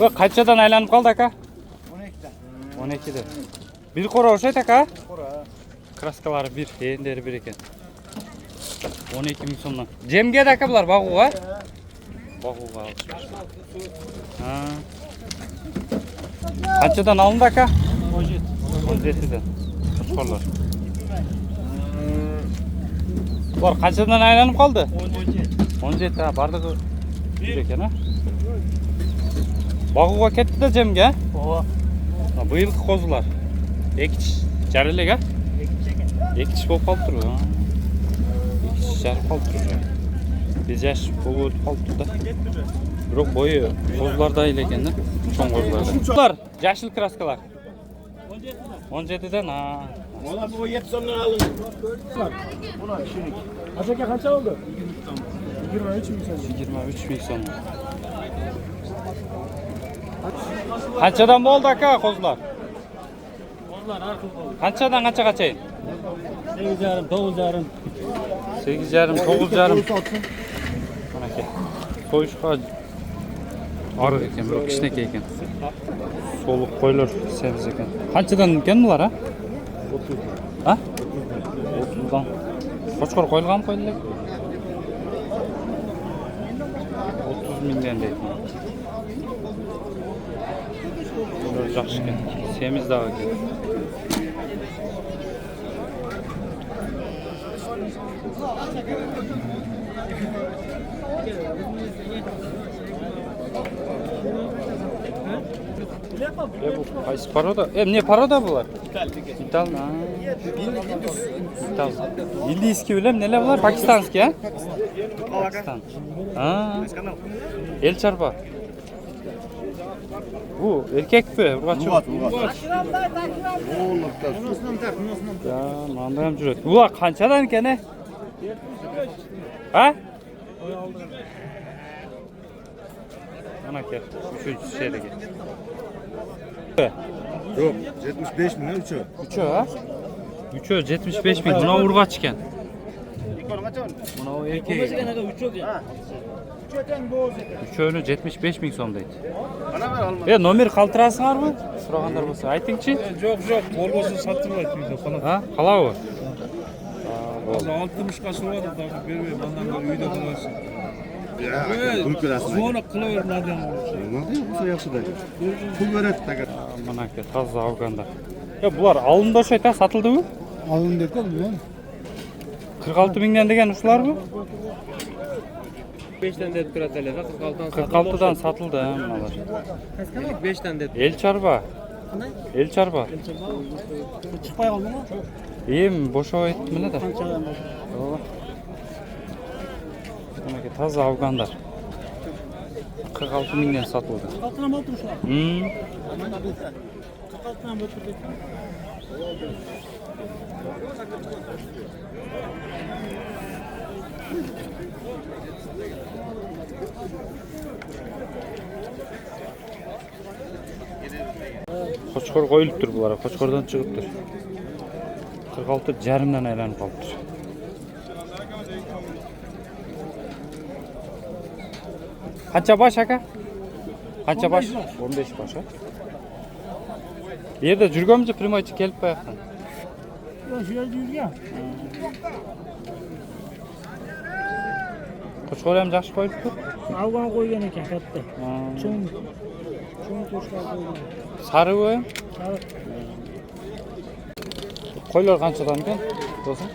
Bu kaçadan aylanıp kaldı aka? 12'den. 12'de. Bir kora oşayt aka? Kora. Kraskalары bir, eğinleri bir eken. 12 ming so'mdan. Jemge de aka bular bag'uga? Bag'uga alışmış. Ha. Qanchadan alındı aka? 17. 17'den. Qo'shqorlar. Bular qanchadan aylanib qoldi? 17 ha, bardig'i bir ekan ha. Bag'uga ketdi-da jemge. Ova. Bu yilgi qo'zilar. Ekish jaralik ha? Ekish bo'lib qolib turibdi. Ekish jarib qolib turibdi. Bejash bo'lib o'tib qolibdi-da. Biroq bo'yi qo'zilarda ekan-da, cho'ng qo'zilarda. Bular yashil kraskalar. 17'den ha. Valla bu 7 sondan alın. Buna kişilik. Acaba kaç oldu? 23 ming so'm. 23 ming so'm. Qanchadan bo'ldi aka qo'zilar? Onlar artık oldu. Qanchadan qanchaga? 8,5, 9,5. 8,5, 9,5. Mana aka. So'yishqa ariq ekan, biroq kishnaka ekan. So'liq qo'ylar semiz ekan. Qanchadan ekan bular ha? 30. Ha? 30dan. Qo'chqor qo'yilgan qo'ydilar. 30 mingdan deydi. Bular yaxshi ekan. Semiz da ekan. Bu qaysi paroda? Ne paroda bular? İtal. Ha. İtal. Indiyskiy bilan nelar bular? Pakistanskiy ha? Pakistan. Ha. El çarpa. Bu erkek mi? Urg'achi. Ya, manda ham jur'at. Bular qanchadan ekan? Ha? Mana aka, 3-chi she'riga. Yok 75 milyon 3'ü. 3'ü ha? 3'ü 75 ming. Buna urg'achi ekan. Buna o erkek. 3'ünü 75 ming so'm deydi. Nomer qaltirasinglarmi? So'raganlar bo'lsa, aytingchi. Yok olmasa satılmaydı bize falan. Ha? Qalavi. Valla 60'ga soğudu da vermeyeyim ondan böyle uyda kalırsın. Ya, pul kırasın. Sonra kılıverin adam olmuş. Olmadı ya, bu sayaksı da. Pul veret takat. Mana aka, toza Afganda. Ya bular alındı o'sha satildimi? Alın dedi mi? 46 mingdan degan ushlar bu? 5'ten de piratele 46'dan satıldı ha bunalar. 5'ten de El çarba. El çarba. Çıkmay oldu mu? İyi mi? Boşa ettim ne de. Doğru. Demek ki taze Afganlar. 46 mingden satıldı. 46'dan mı oturmuş var? 46'dan mı oturduk? Qo'chqor qo'yilibdir bular. Qo'chqordan chiqibdir. 46 jarımdan aylanib qolibdir. Qancha bosh aka? Qancha bosh? 15 bosh. Bu yerda jurganmiz, primoychi kelib qo'yapti. Yok şu yerde yürüyen. Qo'chqor ham yaxshi qo'yibdi. Afgan qo'ygan ekan katta. Cho'ng to'shqor qo'ygan. Sari u ham. Sari. Qo'ylar qanchadan ekan? Do'stim.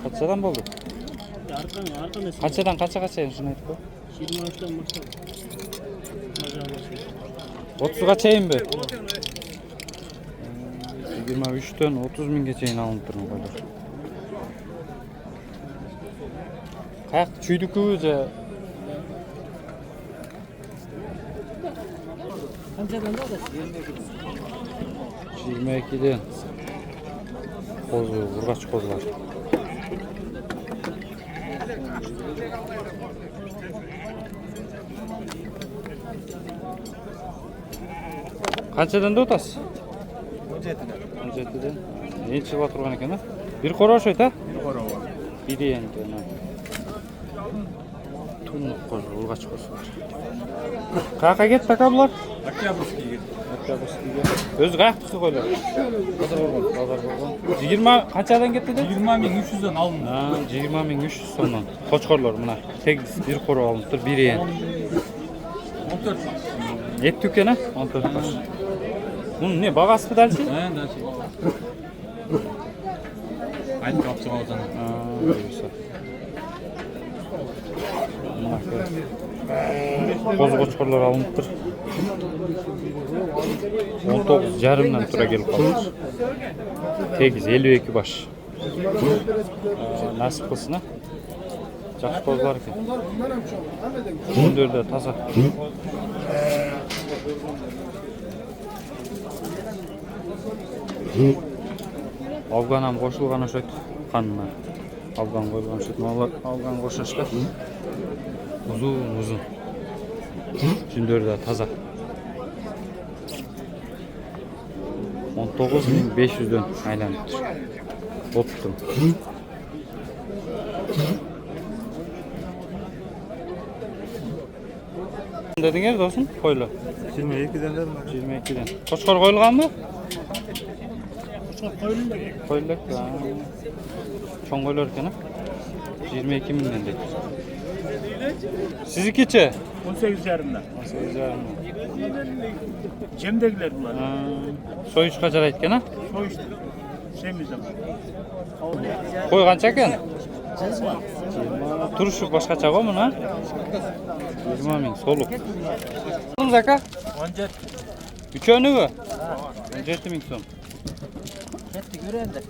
Qanchadan bo'ldi? Arqan Qanchadan qanchagacha shuni aytib qo'y. 23'ten başladı. 30'gachayinmi? 23'ten 30 minggachayin alınıp turgan qo'ylar. Qayaq chuydiku o'zi. Qanchadan da 22'den. Qo'zi, urg'achi qo'zilar. Qanchadan o'tasiz? 17'den. 17'den. Necha yil turgan ekan? Bir qora o'sha ayta? Bir kora var. Biri endi. Bunun kozu, ulgaç kozu var. Kaka get taka bular? Октябрьский. Özü kayak tutu koyuyor. Pazar bolgon. 20 kaçadan gitti de? 20.300'den alındı. Ha, 20.300 sondan. Koçkorlar buna. Tek bir koru alınıptır, bir yeğen. 14 Et tükene 14 baş. Bunun ne bagası mı dersin? Ha, da şey. Aynı kapçı alacağım. Koz koçkorlar alınıptır. 19 yarımdan tura gelip kalır. 8 52 baş. Nasip kılsın ha? Жақсы kozlar ki. Gündürde taza. Afganam qo'shilgan o'sha qanma. Afgan qo'yilgan o'sha Afgan qo'shashda. Uzun. Gündürde taza. 19.500'den aylanıp tur. Optum. Dedin dostum, koylu. 22'den de mi? 22'den. Koçkor koyulgan mı? Koyulak. Çoğun koyulur eken ha? 22 minden de. Siz ikiçe? 18 yarımda. 18 yarım. Cem'dekiler bunlar. Soy 3 kaçar etken ha? Soy işte. Şeyimizde. Koy kança eken? Turuşu başkaça koy mu ha? 20 min soluk. Oğlum zaka? 17. Üç önü mü? 17 min son. Gitti gören de.